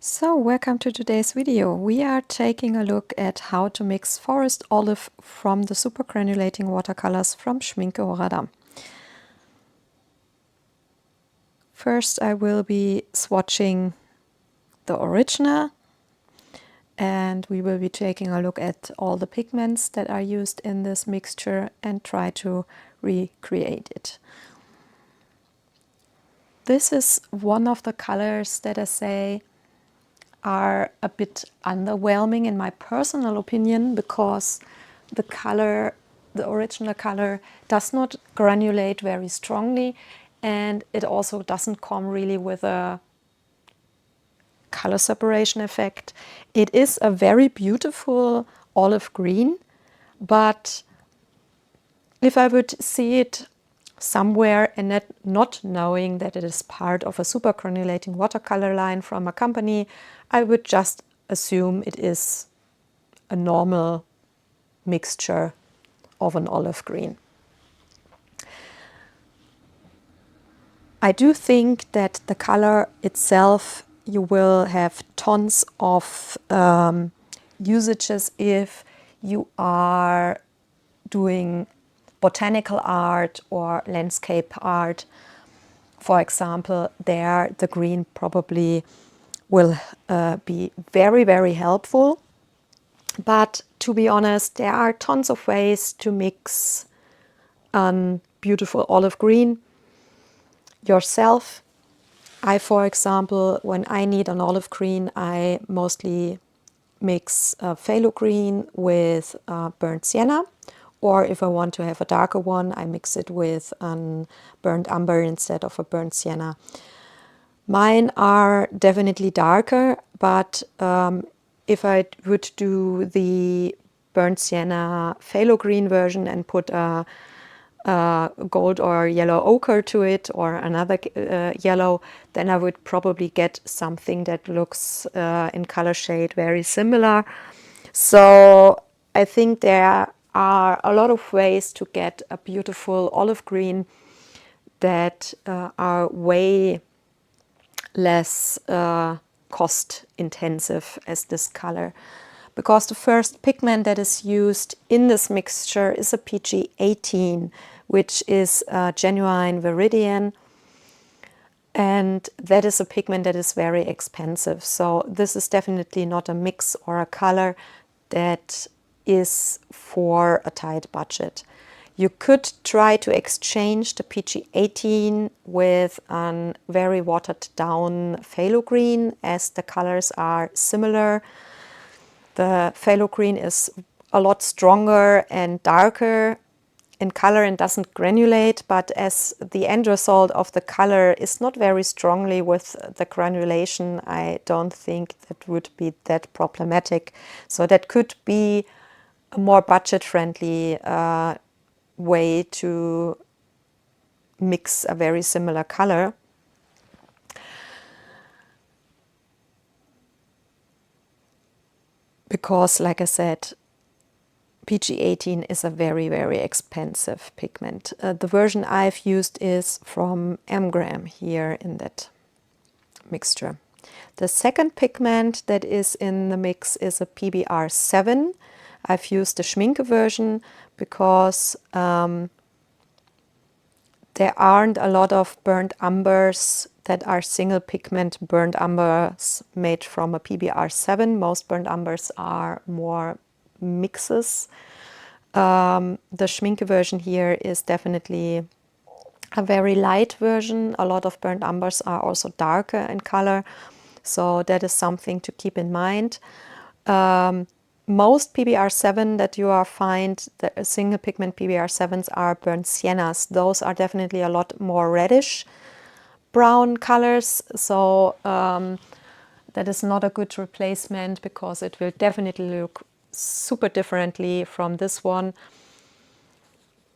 So, welcome to today's video. We are taking a look at how to mix forest olive from the supergranulating watercolors from Schmincke Horadam. First, I will be swatching the original, and we will be taking a look at all the pigments that are used in this mixture and try to recreate it. This is one of the colors that I say are a bit underwhelming in my personal opinion, because the original color does not granulate very strongly, and it also doesn't come really with a color separation effect. It is a very beautiful olive green, but if I would see it somewhere and not knowing that it is part of a supergranulating watercolor line from a company, I would just assume it is a normal mixture of an olive green. I do think that the color itself, you will have tons of usages if you are doing botanical art or landscape art. For example, there the green probably will be very, very helpful. But to be honest, there are tons of ways to mix a beautiful olive green yourself. For example, when I need an olive green, I mostly mix phthalo green with burnt sienna. Or if I want to have a darker one, I mix it with burnt umber instead of a burnt sienna. Mine are definitely darker, but if I would do the burnt sienna phthalo green version and put a gold or yellow ochre to it, or another yellow, then I would probably get something that looks in color shade very similar. So I think there are a lot of ways to get a beautiful olive green that are way less cost intensive as this color, because the first pigment that is used in this mixture is a PG18, which is a genuine Viridian, and that is a pigment that is very expensive. So this is definitely not a mix or a color that is for a tight budget. You could try to exchange the PG18 with a very watered down phthalo green, as the colors are similar. The phthalo green is a lot stronger and darker in color and doesn't granulate, but as the end result of the color is not very strongly with the granulation, I don't think that would be that problematic. So that could be a more budget-friendly way to mix a very similar color. Because, like I said, PG18 is a very, very expensive pigment. The version I've used is from Amgram here in that mixture. The second pigment that is in the mix is a PBR7. I've used the Schmincke version because there aren't a lot of burnt umbers that are single pigment burnt umbers made from a PBR7. Most burnt umbers are more mixes. The Schmincke version here is definitely a very light version. A lot of burnt umbers are also darker in color, so that is something to keep in mind. Most PBR7 that you find, the single pigment PBR7s, are burnt siennas. Those are definitely a lot more reddish brown colors, so that is not a good replacement, because it will definitely look super differently from this one.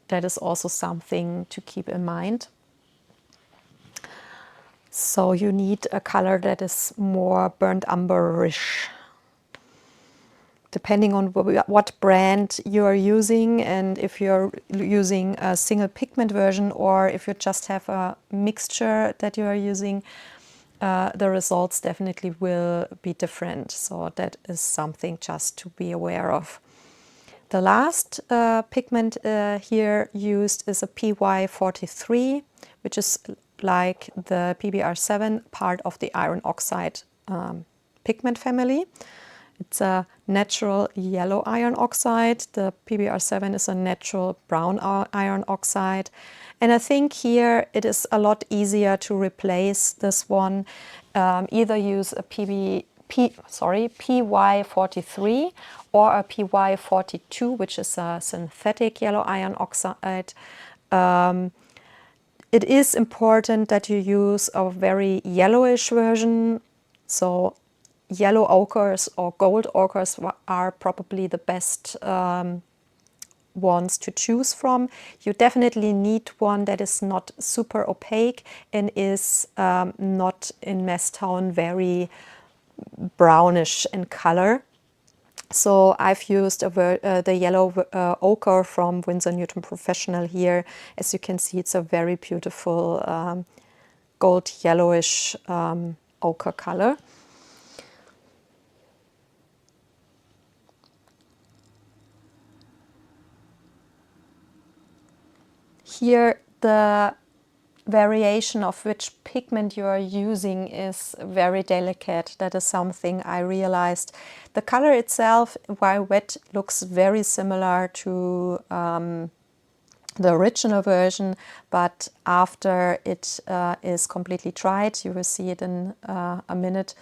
That is also something to keep in mind. So you need a color that is more burnt umberish. Depending on what brand you are using, and if you're using a single pigment version or if you just have a mixture that you are using, the results definitely will be different. So that is something just to be aware of. The last pigment here used is a PY43, which is like the PBR7, part of the iron oxide pigment family. It's a natural yellow iron oxide. The PBR7 is a natural brown iron oxide. And I think here it is a lot easier to replace this one. Either use a PY43 or a PY42, which is a synthetic yellow iron oxide. It is important that you use a very yellowish version. So yellow ochres or gold ochres are probably the best ones to choose from. You definitely need one that is not super opaque and is not in mess tone very brownish in color. So I've used the yellow ochre from Winsor Newton Professional here. As you can see, it's a very beautiful gold yellowish ochre color. Here the variation of which pigment you are using is very delicate. That is something I realized. The color itself, while wet, looks very similar to the original version, but after it is completely dried, you will see it in a minute,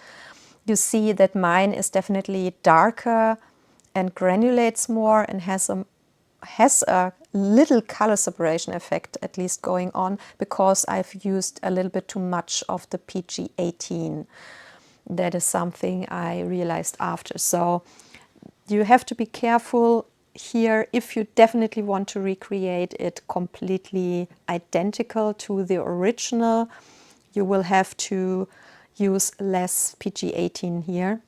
you see that mine is definitely darker and granulates more and has a little color separation effect at least going on, because I've used a little bit too much of the PG18. That is something I realized after. So you have to be careful here if you definitely want to recreate it completely identical to the original. You will have to use less PG18 here.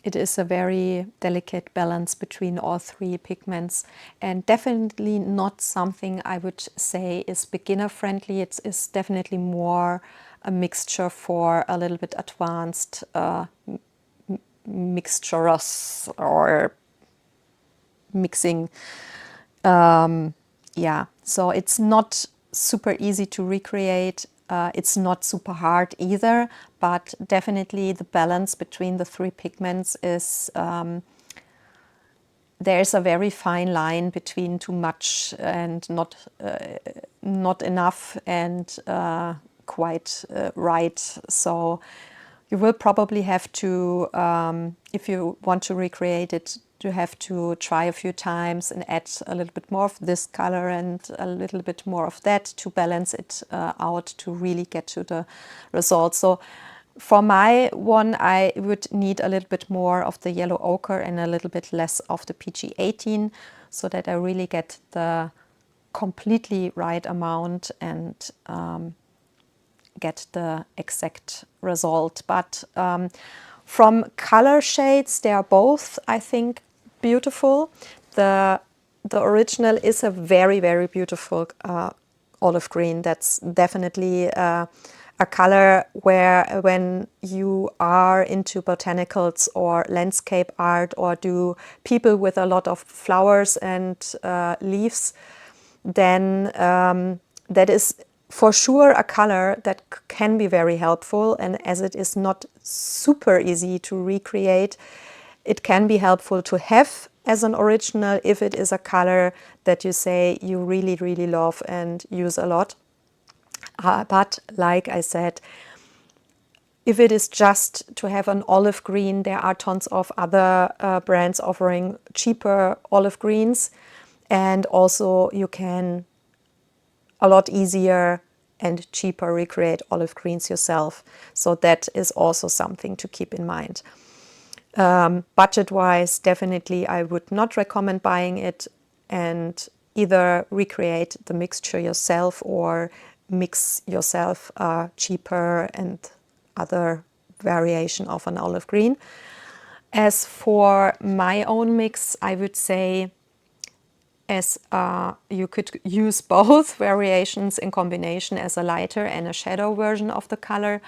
It is a very delicate balance between all three pigments, and definitely not something I would say is beginner friendly. It is definitely more a mixture for a little bit advanced mixturous or mixing. Yeah, so it's not super easy to recreate. It's not super hard either, but definitely the balance between the three pigments is, there's a very fine line between too much and not enough and quite right. So you will probably have to, if you want to recreate it, you have to try a few times and add a little bit more of this color and a little bit more of that to balance it out to really get to the result. So for my one, I would need a little bit more of the yellow ochre and a little bit less of the PG18 so that I really get the completely right amount and get the exact result. But from color shades, they are both, I think, beautiful. The original is a very, very beautiful olive green. That's definitely a color where, when you are into botanicals or landscape art or do people with a lot of flowers and leaves, then that is for sure a color that can be very helpful. And as it is not super easy to recreate, it can be helpful to have as an original if it is a color that you say you really, really love and use a lot. But like I said, if it is just to have an olive green, there are tons of other brands offering cheaper olive greens. And also you can a lot easier and cheaper recreate olive greens yourself. So that is also something to keep in mind. Budget-wise, definitely I would not recommend buying it, and either recreate the mixture yourself or mix yourself cheaper and other variation of an olive green. As for my own mix, I would say as you could use both variations in combination as a lighter and a shadow version of the color.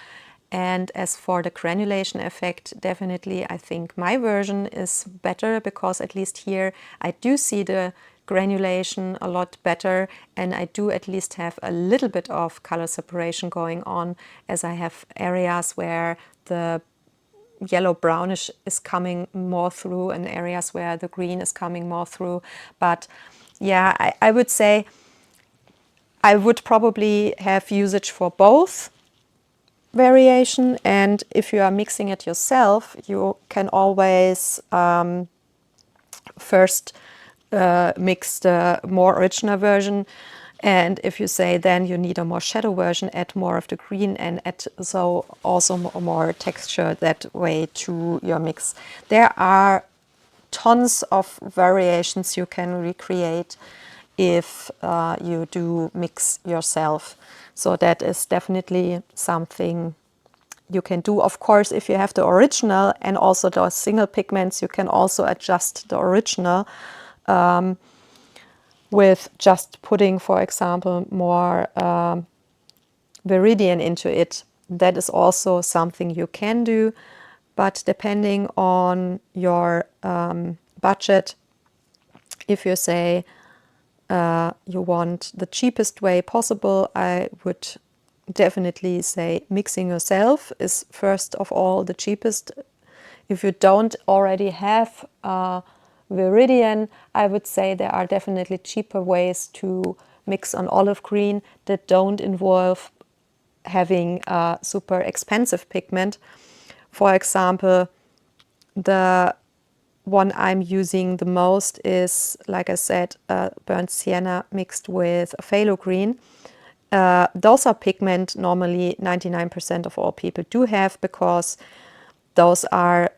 And as for the granulation effect, definitely I think my version is better, because at least here I do see the granulation a lot better, and I do at least have a little bit of color separation going on, as I have areas where the yellow brownish is coming more through and areas where the green is coming more through. But yeah, I would say I would probably have usage for both variation, and if you are mixing it yourself, you can always first mix the more original version, and if you say then you need a more shadow version, add more of the green and add so also more texture that way to your mix. There are tons of variations you can recreate if you do mix yourself. So that is definitely something you can do. Of course, if you have the original and also those single pigments, you can also adjust the original with just putting, for example, more viridian into it. That is also something you can do, but depending on your budget, if you say you want the cheapest way possible, I would definitely say mixing yourself is first of all the cheapest. If you don't already have viridian, I would say there are definitely cheaper ways to mix on olive green that don't involve having a super expensive pigment. For example, the one I'm using the most is, like I said, burnt sienna mixed with a phthalo green. Those are pigment normally 99% of all people do have, because those are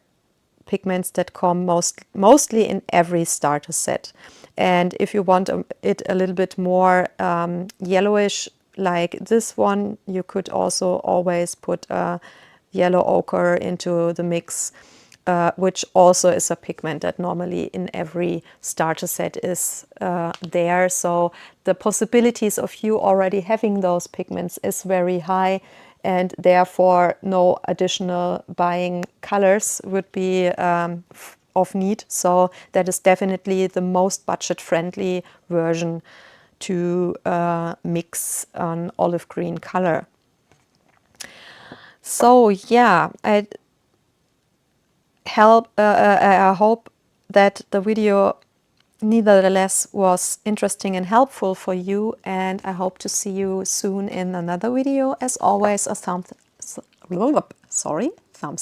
pigments that come mostly in every starter set. And if you want it a little bit more yellowish like this one, you could also always put a yellow ochre into the mix, which also is a pigment that normally in every starter set is there. So the possibilities of you already having those pigments is very high, and therefore no additional buying colors would be of need. So that is definitely the most budget-friendly version to mix an olive green color. So yeah, I hope that the video nevertheless was interesting and helpful for you, and I hope to see you soon in another video. As always, a thumbs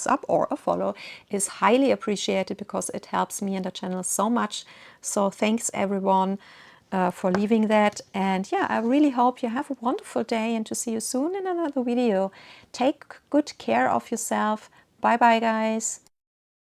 up or a follow is highly appreciated, because it helps me and the channel so much. So thanks everyone for leaving that, and yeah, I really hope you have a wonderful day, and to see you soon in another video. Take good care of yourself. Bye bye guys.